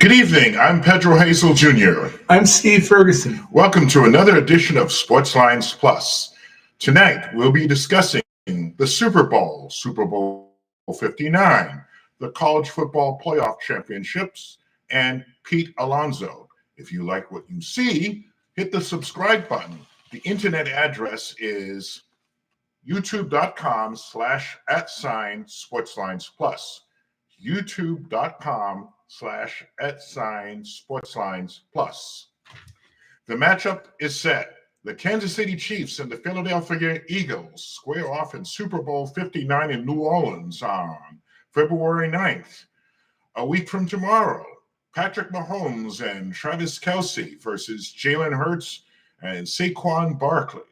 Good evening. I'm Pedro Hazel Jr. I'm Steve Ferguson. Welcome to another edition of Sportslines Plus. Tonight, we'll be discussing the Super Bowl, Super Bowl 59, the College Football Playoff Championships, and Pete Alonso. If you like what you see, hit the subscribe button. The internet address is youtube.com/@Sportslines Plus. youtube.com/@Sportslines Plus. The matchup is set. The Kansas City Chiefs and the Philadelphia Eagles square off in Super Bowl 59 in New Orleans on February 9th. A week from tomorrow, Patrick Mahomes and Travis Kelce versus Jalen Hurts and Saquon Barkley.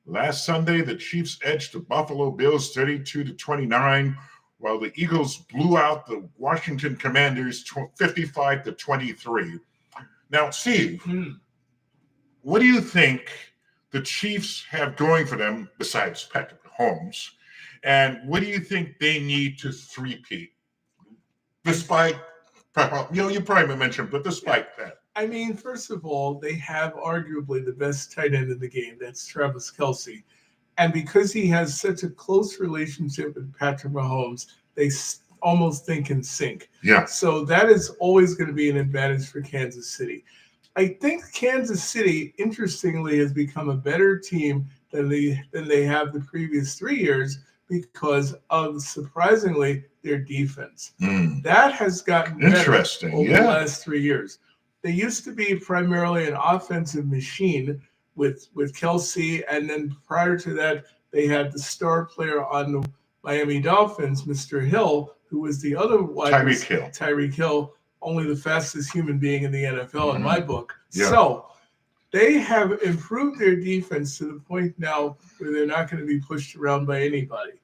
Last Sunday, the Chiefs edged the Buffalo Bills 32-29, while the Eagles blew out the Washington Commanders 55-23. Now, Steve, what do you think the Chiefs have going for them besides Patrick Mahomes? And what do you think they need to three-peat? Despite, you probably mentioned, but despite that. I mean, first of all, they have arguably the best tight end in the game. That's Travis Kelce. And because he has such a close relationship with Patrick Mahomes, they almost think in sync. Yeah. So that is always going to be an advantage for Kansas City. I think Kansas City, interestingly, has become a better team than they have the previous 3 years because of, surprisingly, their defense. That has gotten better over the last 3 years. They used to be primarily an offensive machine with Kelce, and then prior to that, they had the star player on the Miami Dolphins, Mr. Hill, who was the other wide receiver. Tyreek Hill, only the fastest human being in the NFL in my book. Yeah. So they have improved their defense to the point now where they're not going to be pushed around by anybody.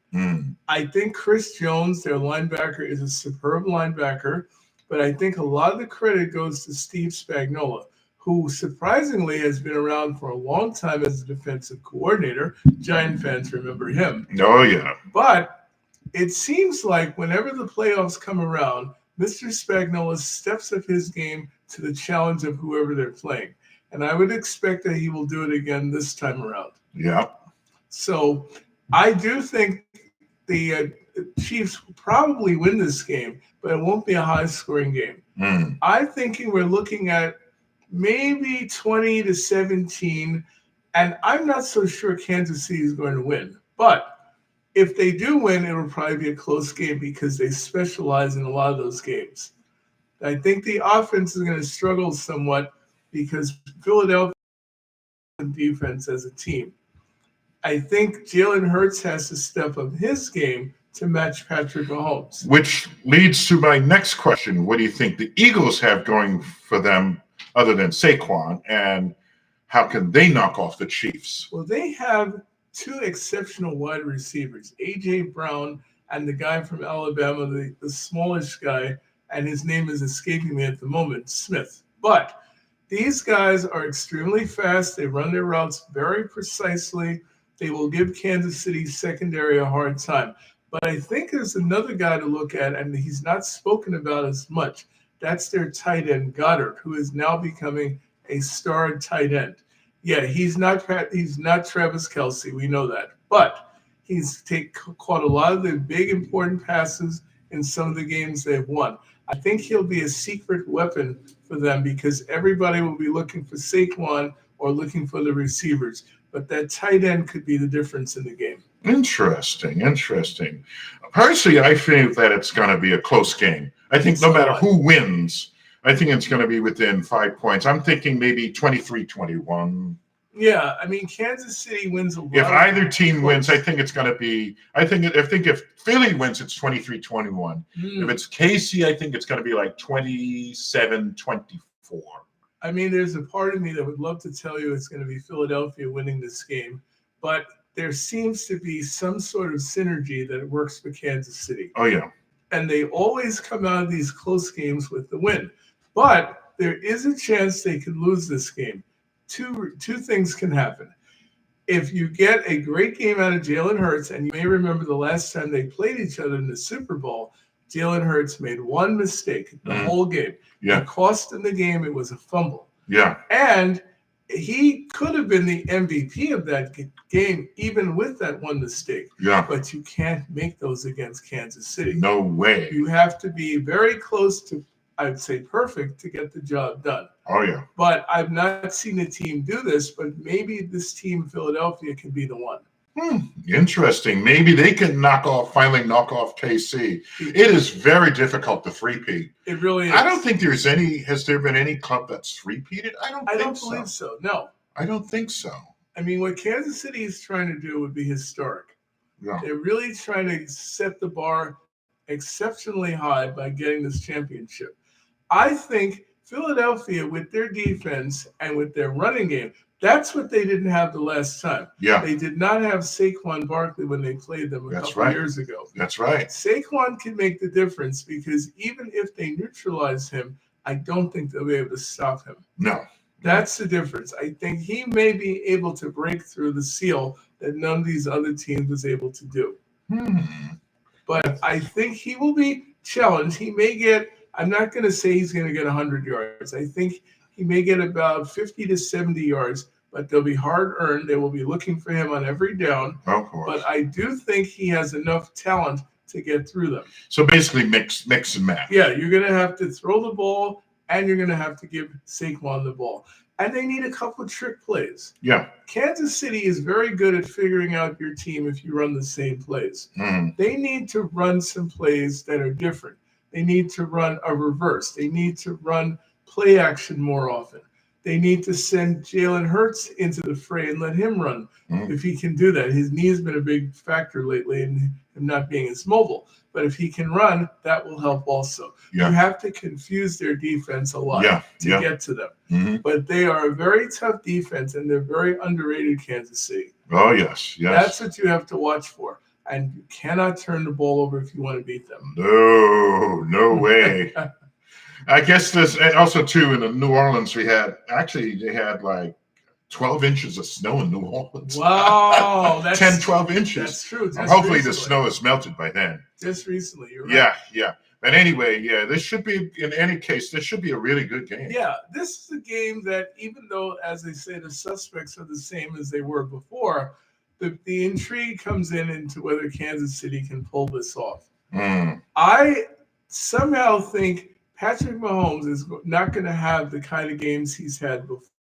I think Chris Jones, their linebacker, is a superb linebacker, but I think a lot of the credit goes to Steve Spagnuolo, who surprisingly has been around for a long time as a defensive coordinator. Giant fans remember him. Oh, yeah. But it seems like whenever the playoffs come around, Mr. Spagnuolo steps up his game to the challenge of whoever they're playing. And I would expect that he will do it again this time around. Yeah. So I do think the Chiefs will probably win this game, but it won't be a high-scoring game. I'm thinking we're looking at maybe 20-17, and I'm not so sure Kansas City is going to win. But if they do win, it will probably be a close game because they specialize in a lot of those games. I think the offense is going to struggle somewhat because Philadelphia defense as a team. I think Jalen Hurts has to step up his game to match Patrick Mahomes. Which leads to my next question. What do you think the Eagles have going for them other than Saquon, and how can they knock off the Chiefs? Well, they have two exceptional wide receivers, A.J. Brown and the guy from Alabama, the smallish guy, and his name is escaping me at the moment, Smith. But these guys are extremely fast. They run their routes very precisely. They will give Kansas City's secondary a hard time. But I think there's another guy to look at, and he's not spoken about as much. That's their tight end, Goddard, who is now becoming a star tight end. Yeah, he's not Travis Kelce. We know that. But he's caught a lot of the big, important passes in some of the games they've won. I think he'll be a secret weapon for them because everybody will be looking for Saquon or looking for the receivers. But that tight end could be the difference in the game. Interesting. Personally, I think that it's going to be a close game. I think no matter who wins, I think it's going to be within 5 points. I'm thinking maybe 23-21. Yeah, I mean, Kansas City wins a lot. If either team wins, I think it's going to be – I think if Philly wins, it's 23-21. If it's KC, I think it's going to be like 27-24. I mean, there's a part of me that would love to tell you it's going to be Philadelphia winning this game, but there seems to be some sort of synergy that works for Kansas City. Oh, yeah. And they always come out of these close games with the win. But there is a chance they could lose this game. Two things can happen. If you get a great game out of Jalen Hurts, and you may remember the last time they played each other in the Super Bowl, Jalen Hurts made one mistake the whole game. Yeah. It cost him the game. It was a fumble. Yeah. And he could have been the MVP of that game, even with that one mistake. Yeah. But you can't make those against Kansas City. No way. You have to be very close to, I'd say, perfect to get the job done. Oh, yeah. But I've not seen a team do this, but maybe this team, Philadelphia, can be the one. Interesting. Maybe they can finally knock off KC. It is very difficult to three-peat. It really is. I don't think has there been any club that's three-peated? I don't believe so. No. I don't think so. I mean, what Kansas City is trying to do would be historic. Yeah. They're really trying to set the bar exceptionally high by getting this championship. I think Philadelphia, with their defense and with their running game, that's what they didn't have the last time. Yeah. They did not have Saquon Barkley when they played them a couple years ago. That's right. Saquon can make the difference because even if they neutralize him, I don't think they'll be able to stop him. No. That's the difference. I think he may be able to break through the seal that none of these other teams was able to do. But I think he will be challenged. He may get, I'm not going to say he's going to get 100 yards. I think he may get about 50 to 70 yards, but they'll be hard-earned. They will be looking for him on every down. Of course. But I do think he has enough talent to get through them. So basically mix and match. Yeah, you're going to have to throw the ball, and you're going to have to give Saquon the ball. And they need a couple of trick plays. Yeah. Kansas City is very good at figuring out your team if you run the same plays. They need to run some plays that are different. They need to run a reverse. They need to run play action more often. They need to send Jalen Hurts into the fray and let him run if he can do that. His knee has been a big factor lately in him not being as mobile. But if he can run, that will help also. Yeah. You have to confuse their defense a lot to get to them. But they are a very tough defense, and they're very underrated, Kansas City. Oh, yes. That's what you have to watch for. And you cannot turn the ball over if you want to beat them. No way. I guess this, and also too, in New Orleans, they had like 12 inches of snow in New Orleans. Wow. 10, 12 inches. That's true. Hopefully the snow has melted by then. Just recently, you're right. Yeah. But anyway, this should be, in any case, this should be a really good game. Yeah, this is a game that, even though, as they say, the suspects are the same as they were before, the intrigue comes into whether Kansas City can pull this off. I somehow think Patrick Mahomes is not going to have the kind of games he's had before.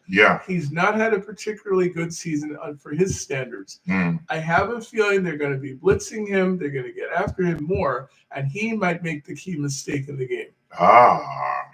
Yeah. He's not had a particularly good season for his standards. I have a feeling they're going to be blitzing him. They're going to get after him more, and he might make the key mistake in the game.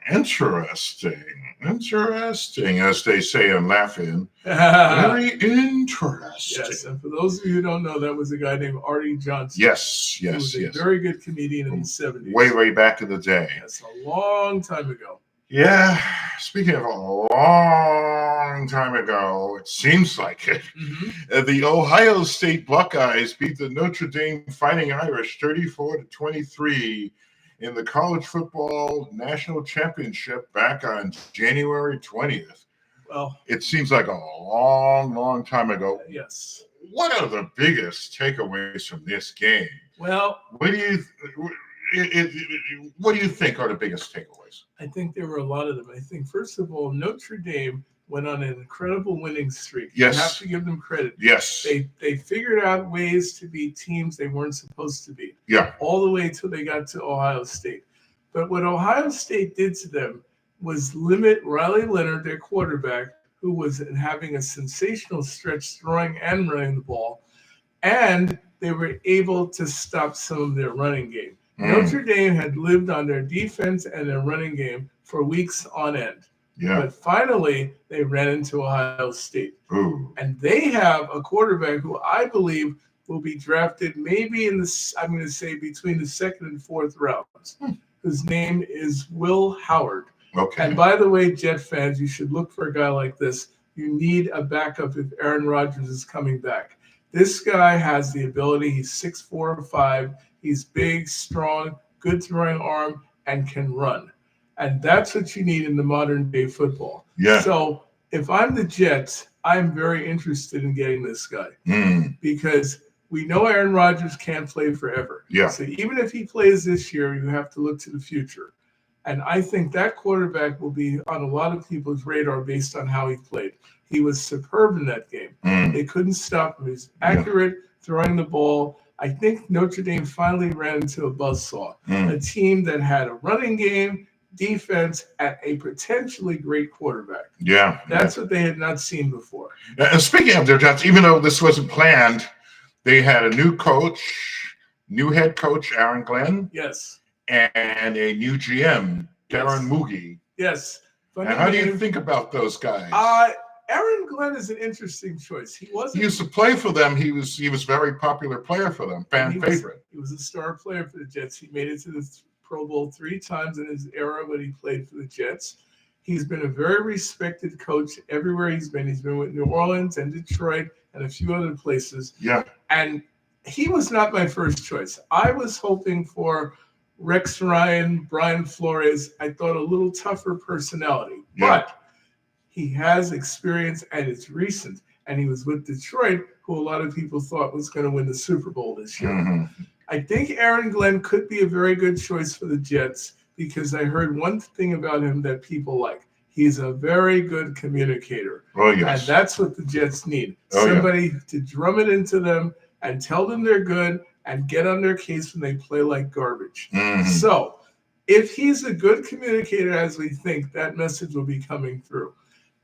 Interesting. Interesting, as they say in Laughing. Very interesting. Yes, and for those of you who don't know, that was a guy named Artie Johnson. Yes. He was a very good comedian in the 70s. Way back in the day. Yes, a long time ago. Yeah, speaking of a long time ago, it seems like it. The Ohio State Buckeyes beat the Notre Dame Fighting Irish 34-23 in the College Football National Championship back on January 20th. Well, it seems like a long time ago. Yes. What are the biggest takeaways from this game? Well, what do you think are the biggest takeaways? I think there were a lot of them. I think, first of all, Notre Dame went on an incredible winning streak. Yes. You have to give them credit. Yes. They figured out ways to beat teams they weren't supposed to beat. Yeah. All the way till they got to Ohio State. But what Ohio State did to them was limit Riley Leonard, their quarterback, who was having a sensational stretch throwing and running the ball. And they were able to stop some of their running game. Notre Dame had lived on their defense and their running game for weeks on end. Yeah. But finally, they ran into Ohio State. Ooh. And they have a quarterback who I believe will be drafted maybe I'm going to say between the second and fourth rounds, whose name is Will Howard. Okay. And by the way, Jet fans, you should look for a guy like this. You need a backup if Aaron Rodgers is coming back. This guy has the ability. He's 6'4" or 5. He's big, strong, good throwing arm, and can run. And that's what you need in the modern day football. Yeah. So if I'm the Jets, I'm very interested in getting this guy because we know Aaron Rodgers can't play forever. Yeah. So even if he plays this year, you have to look to the future. And I think that quarterback will be on a lot of people's radar based on how he played. He was superb in that game. They couldn't stop him. He was accurate, throwing the ball. I think Notre Dame finally ran into a buzzsaw. A team that had a running game, defense, and a potentially great quarterback. Yeah. That's what they had not seen before. And speaking of their Jets, even though this wasn't planned, they had a new coach, new head coach, Aaron Glenn. Yes. And a new GM, Darren Mougey. Yes. And how do you think about those guys? Aaron Glenn is an interesting choice. He used to play for them. He was a very popular player for them, fan favorite. He was a star player for the Jets. He made it to the Pro Bowl 3 times in his era when he played for the Jets. He's been a very respected coach everywhere he's been. He's been with New Orleans and Detroit and a few other places. Yeah. And he was not my first choice. I was hoping for Rex Ryan, Brian Flores. I thought a little tougher personality. Yeah. But he has experience, and it's recent. And he was with Detroit, who a lot of people thought was going to win the Super Bowl this year. I think Aaron Glenn could be a very good choice for the Jets because I heard one thing about him that people like. He's a very good communicator. Oh, yes. And that's what the Jets need. Somebody to drum it into them and tell them they're good and get on their case when they play like garbage. So if he's a good communicator, as we think, that message will be coming through.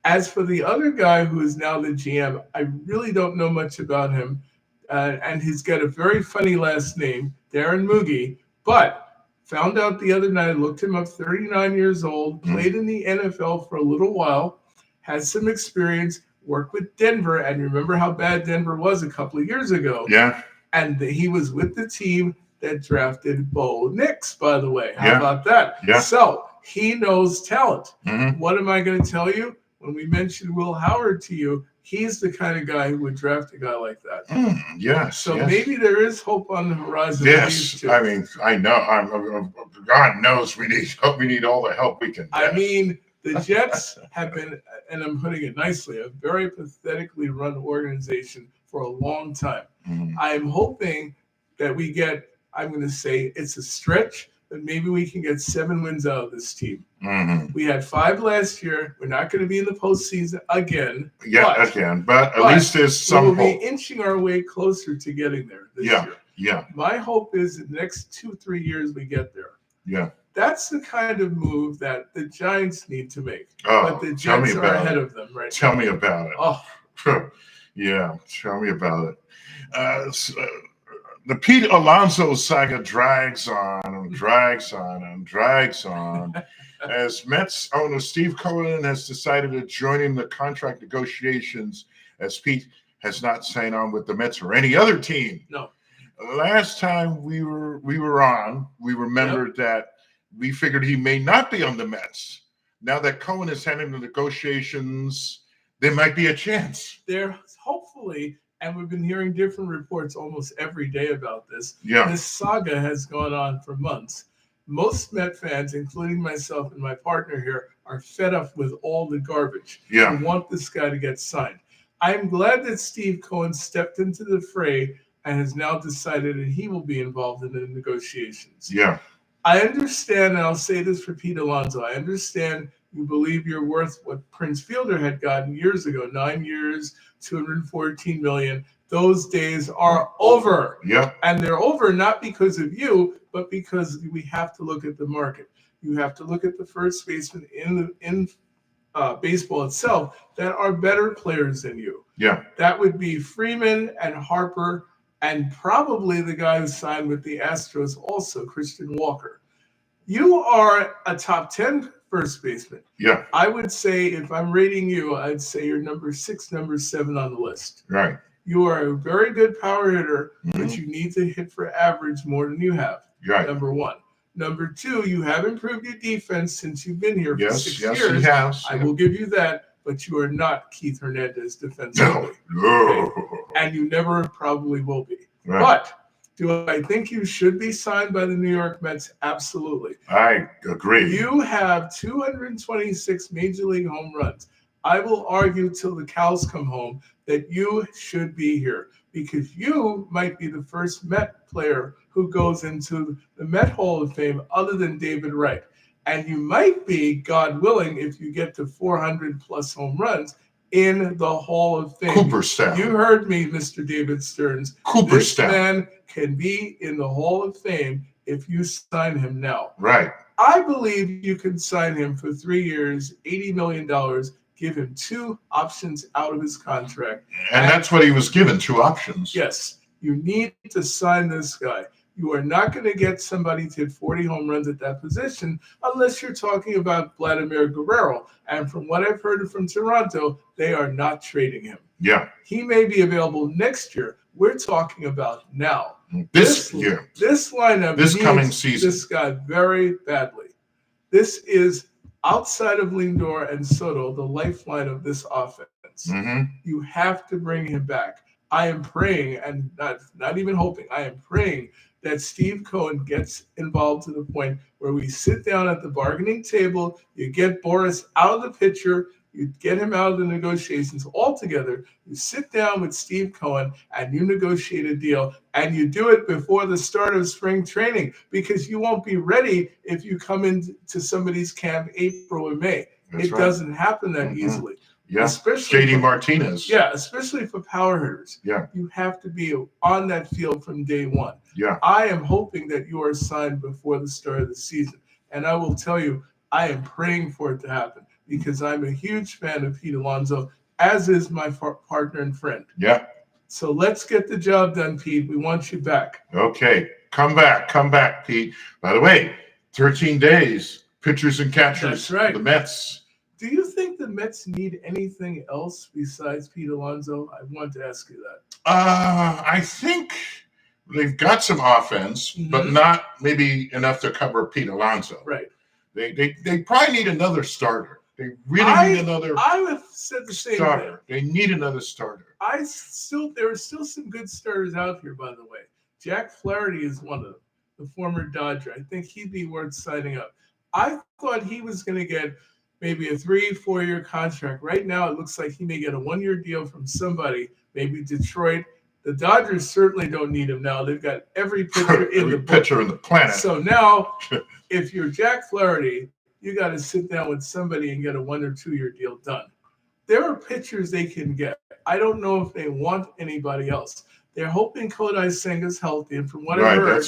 As for the other guy who is now the GM, I really don't know much about him. And he's got a very funny last name, Darren Mougey, but found out the other night, looked him up, 39 years old, played in the NFL for a little while, has some experience, worked with Denver, and remember how bad Denver was a couple of years ago. Yeah. And he was with the team that drafted Bo Nix, by the way. How about that? Yeah. So he knows talent. What am I going to tell you? When we mentioned Will Howard to you, he's the kind of guy who would draft a guy like that. Yes. So maybe there is hope on the horizon. Yes. I mean, I know. God knows we need all the help we can get. I mean, the Jets have been, and I'm putting it nicely, a very pathetically run organization for a long time. I'm hoping that we get, I'm going to say it's a stretch, but maybe we can get 7 wins out of this team. We had 5 last year. We're not going to be in the postseason again. But at least there's some hope. We'll be inching our way closer to getting there this year. Yeah. My hope is in the next 2-3 years we get there. Yeah. That's the kind of move that the Giants need to make. Oh, but the Jets are ahead of them right now. Tell me about it. Oh. Yeah, tell me about it. The Pete Alonso saga drags on and drags on and drags on as Mets owner Steve Cohen has decided to join in the contract negotiations as Pete has not signed on with the Mets or any other team. No. Last time we were on, we remembered that we figured he may not be on the Mets. Now that Cohen is handling the negotiations, there might be a chance. There, hopefully. And we've been hearing different reports almost every day about this. Yeah. This saga has gone on for months. Most Met fans, including myself and my partner here, are fed up with all the garbage. Yeah. We want this guy to get signed. I'm glad that Steve Cohen stepped into the fray and has now decided that he will be involved in the negotiations. Yeah. I understand, and I'll say this for Pete Alonso, I understand you believe you're worth what Prince Fielder had gotten years ago, 9 years, $214 million. Those days are over. Yeah. And they're over not because of you, but because we have to look at the market. You have to look at the first baseman in baseball itself that are better players than you. Yeah. That would be Freeman and Harper and probably the guy who signed with the Astros also, Christian Walker. You are a top 10 first baseman. Yeah. I would say, if I'm rating you, I'd say you're number 6, number 7 on the list. Right. You are a very good power hitter, but you need to hit for average more than you have. Right. Number 1. Number 2, you have improved your defense since you've been here for 6 years. Yes, he has. I will give you that, but you are not Keith Hernandez defensively. No. Okay? And you never probably will be. Right. But do I think you should be signed by the New York Mets? Absolutely. I agree. You have 226 Major League home runs. I will argue till the cows come home that you should be here because you might be the first Met player who goes into the Met Hall of Fame other than David Wright. And you might be, God willing, if you get to 400 plus home runs, in the Hall of Fame. Cooperstown. You heard me, Mr. David Stearns. Cooperstown. This man can be in the Hall of Fame if you sign him now. Right. I believe you can sign him for 3 years, $80 million, give him 2 options out of his contract. And that's what he was given, 2 options. Yes, you need to sign this guy. You are not going to get somebody to hit 40 home runs at that position unless you're talking about Vladimir Guerrero. And from what I've heard from Toronto, they are not trading him. Yeah. He may be available next year. We're talking about now. This year. This lineup this needs coming season. This guy very badly. This is, outside of Lindor and Soto, the lifeline of this offense. Mm-hmm. You have to bring him back. I am praying, and not even hoping, I am praying that Steve Cohen gets involved to the point where we sit down at the bargaining table, you get Boris out of the picture, you get him out of the negotiations altogether, you sit down with Steve Cohen and you negotiate a deal, and you do it before the start of spring training, because you won't be ready if you come into somebody's camp April or May. That's it right. doesn't happen that easily. Yeah, especially JD Martinez. Yeah, especially for power hitters. Yeah. You have to be on that field from day one. Yeah. I am hoping that you are signed before the start of the season. And I will tell you, I am praying for it to happen because I'm a huge fan of Pete Alonso, as is my partner and friend. Yeah. So let's get the job done, Pete. We want you back. Okay. Come back, Pete. By the way, 13 days, pitchers and catchers. That's right. The Mets. Do you think the Mets need anything else besides Pete Alonso? I want to ask you that. I think they've got some offense, but not maybe enough to cover Pete Alonso. Right. They probably need another starter. They really need another I would have said the same starter. thing. They need another starter. There are still some good starters out here, by the way. Jack Flaherty is one of them, the former Dodger. I think he'd be worth signing up. I thought he was going to get maybe a 3-4 year contract. Right now, it looks like he may get a 1-year deal from somebody, maybe Detroit. The Dodgers certainly don't need him now. They've got every pitcher in the planet. So now, if you're Jack Flaherty, you got to sit down with somebody and get a 1 or 2 year deal done. There are pitchers they can get. I don't know if they want anybody else. They're hoping Kodai Senga's healthy, and from what I heard,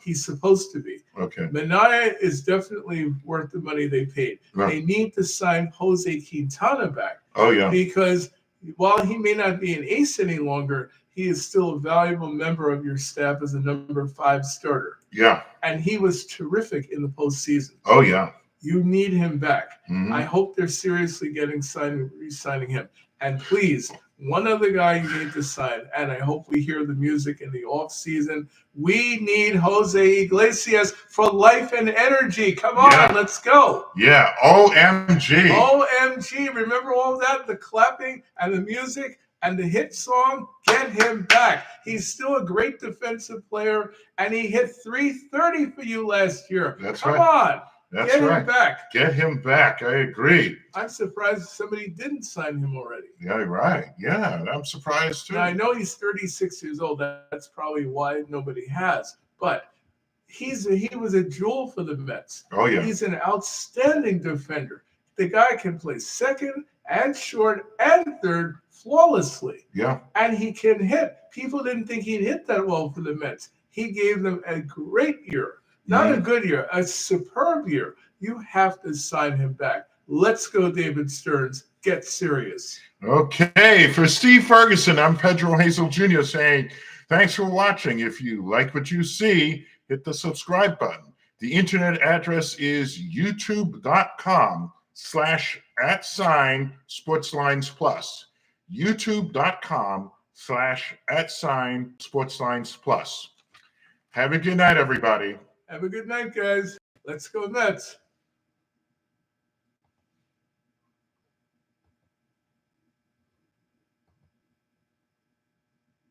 he's supposed to be. Okay. Minaya is definitely worth the money they paid. Right. They need to sign Jose Quintana back. Oh, yeah. Because while he may not be an ace any longer, he is still a valuable member of your staff as a number 5 starter. Yeah. And he was terrific in the postseason. Oh, yeah. You need him back. Mm-hmm. I hope they're seriously re-signing him. And please, one other guy you need to sign, and I hope we hear the music in the off season. We need Jose Iglesias for life and energy. Come on, let's go. Yeah, OMG. OMG. Remember all that? The clapping and the music and the hit song? Get him back. He's still a great defensive player, and he hit .330 for you last year. Come on. Get him back. Get him back. I agree. I'm surprised somebody didn't sign him already. Yeah, right. Yeah, I'm surprised too. Now, I know he's 36 years old. That's probably why nobody has. But he was a jewel for the Mets. Oh, yeah. He's an outstanding defender. The guy can play second and short and third flawlessly. Yeah. And he can hit. People didn't think he'd hit that well for the Mets. He gave them a great year. Not a good year, a superb year. You have to sign him back. Let's go, David Stearns. Get serious. Okay, for Steve Ferguson, I'm Pedro Hazel Jr. saying thanks for watching. If you like what you see, hit the subscribe button. The internet address is youtube.com/@Sportslines Plus. youtube.com/@Sportslines Plus. Have a good night, everybody. Have a good night, guys. Let's go Mets.